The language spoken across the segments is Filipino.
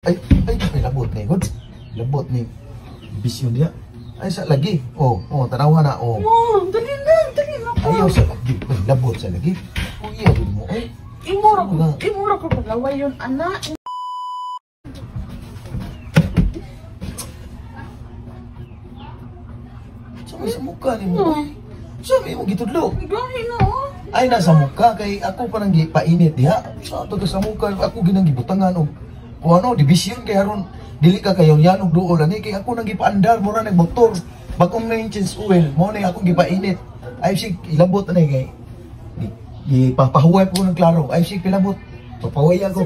Ay, labot ni God. Labot ni bisyon dia. Ay, sa lagi. Tanawa na, Dali na. Ayaw sa lagi. Ay, labot sa lagi. Ayaw din mo, Imura ko paglaway yun, anak. Sabi sa mukha ni mo, sabi mo gitudlo. Gahi na, Ay, nasa mukha, kay ako parang painit diha. Sa ito sa mukha, ako ginanggibutangan, kung ano, division, kaya ron, dili ka kayo yan, doon lang, kaya ako nang gipaandar, mura nagmotor. Bagong na yung change oil, mo na ako gipainit. Ay, sig, ilabot na kay ipapahuway po ng klaro. Ay, sig, pilabot. Papahuway ako.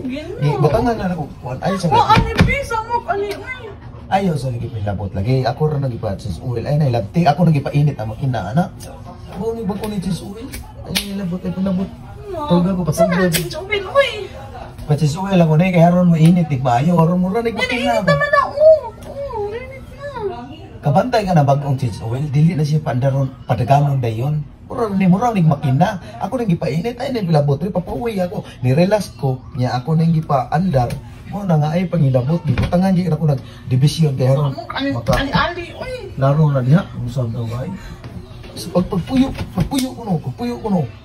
Butangan na ako. Ay, sa lagi. Bisa mo, Ayaw sa lagi pilabot lagi. Ako rin nag-ipa-change oil. Ay, nailabti. Ako nag-ipainit ang makina, anak. Ako ni bagong change oil. Ay, nilabot, ay pilabot. Tulga ko, pasagod. Change oil ako na, kaya ron mo init, ayaw. Ron mo rin, nagmakina. Kabantay ka na bagong change oil, dili na siya pandaron, padaganon na yun. Murang makina. Ako nang gipainit, ay nang pilabot, papawi ako. Nirelax ko, niya ako nang gipaandar. Mo na nga ay pangilabot, giputangan di ako nag-division kaya ron. Laro na diha, usab daw gay. Sa pagpuyo ko no.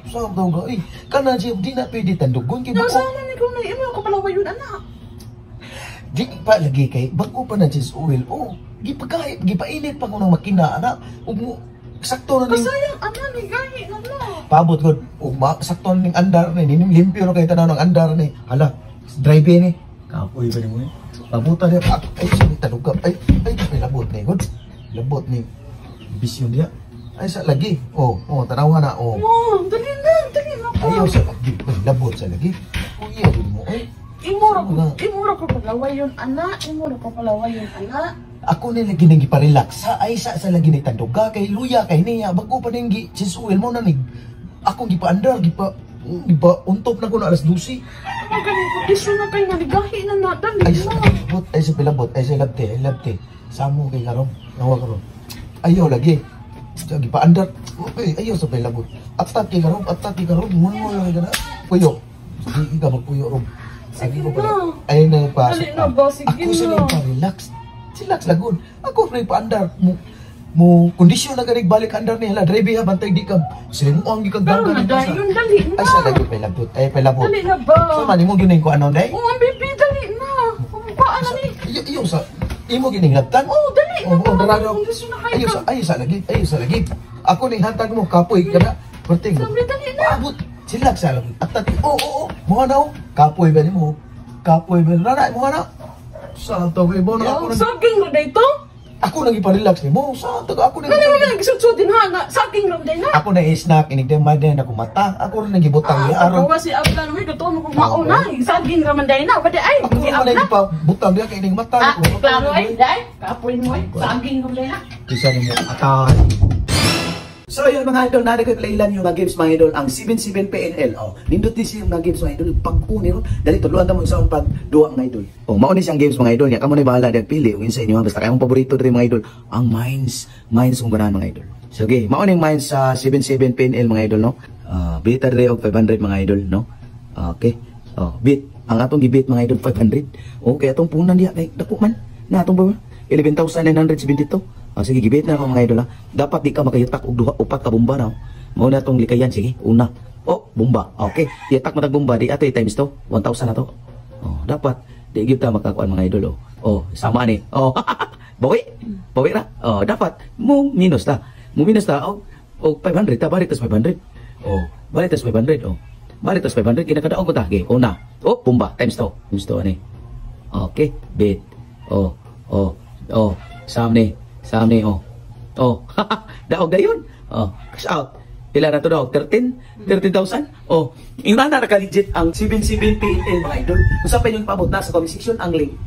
Usab daw gay. Kana siya di na pwede tandugon kay bako. Nasaan ni ko na imo ko pala yun, anak. Di pa lagi kay bago pa na change oil. Gipagkahit, gipainit pa ko ng makina, anak. Sakto na ning sayang ana ni gahi na la. Paabot ko, sakto na ning andar ni, limpyo na kay tanaw ng andar ni. Hala, drive ni. Kapoy ba ni mo? Pabuta niya pa. Ay, sabi talugap. Ay, labot ni God. Labot ni bisyon dia. Ay, sa lagi. Tanawa na, Dali na. Ayaw sa lagi. Ay, labot sa lagi. Ayaw din mo, Imura ko paglaway yun, anak. Ako nila ginang giparelax. Ay, sa lagi ni tanduga kay luya kay niya. Bago pa ning change oil mo na nig. Ako gipaandar, gipa untop na ko na alas 12. Ang galing ko, iso na kayo naligahi na natin. Ay, sa pilabot. Ay, sa labte. Samo kay karon. Nawa karon. Ayaw lagi. Gipaandar. Ayaw sa pilabot. Atat kay karon. Mo lang gana. Puyo. Sige ka magpuyo ron. Sige ko pala. Ay, napasok ka. Ako sa nang pa-relax. Relax lagun. Ako na ipaandar mo kondisyon na ganig balik andar niya. Drive ha, bantay di ka. Sila mo ang gikagdagan. Pero nadayon, dali na. Ay, sa lagi pilabot. Ay, pilabot. Dali na ba? So, mani mo gining ko ano, day? Ang bibi, dali na. Paan na ni? Iyo sa, imo gining labtan? Dali na ba? Kondisyon na kayo. Ayaw sa lagi. Ako ning hantag mo, kapoy ka na. Perting mo. Sabi, dali na. Paabot. Sila sa lagi. At tati, mga na, kapoy ba ni mo? Kapoy ba? Nanay, mga na. Saan to, ibo na ako saging ram day to? Ako nang iparelax ni mo. Saan to, ako nang Kani mo nagisud-sudin ha nga, saging ram day na. Ako na i-snack, inigdamay din ako mata. Ako rin nagibutang niya. Ako si Ablan, may gusto mo kung mauna. Saging ram day na, pwede ay. Ako naman nagibutang niya, kaya mata. Klaro ay, day. Kapoy mo ay, saging ram day na. Isa niyo atay. So yun mga idol, narikailan yung mga games mga idol, ang 77PNL. Nindot din siya yung mga games mga idol, pag-uni ron, dali tuluan na mo sa pag-duwa mga idol. Mauni siyang games mga idol, niya kamo na bahala din pili, kung sa inyo, basta kayong paborito rin mga idol, ang Mines kung ganahan mga idol. So okay, mauni yung Mines sa 77PNL mga idol, no? Beta rin og 500 mga idol, no? Okay, beat, ang atong gibit mga idol, 500. Okay, atong punan diya, kay dako man, na atong ba? 11,972. Sige, gibit na ako mga idol ha. Dapat di ka makayatak og duha upat ka bomba na. Mao na tong likayan, sige. Una. Bomba. Okay. Yatak mo tag bomba di ato times to. 1,000 na to. Dapat di gyud ta makakuan mga idol sama ni. Bawi ra. Dapat mo minus ta. Og 500 ta balik tas 500. Balik tas 500. Balik tas 500 kinakadaog ko ta. Okay. Una. Bomba times to. Times to ani. Okay. Bet. Samne, daog dayon. Cash out. Pila na to daog? 13,000? Ingana na ka legit ang 77PNL mga idol. Kung saan pa yung pabot na sa comment section ang link.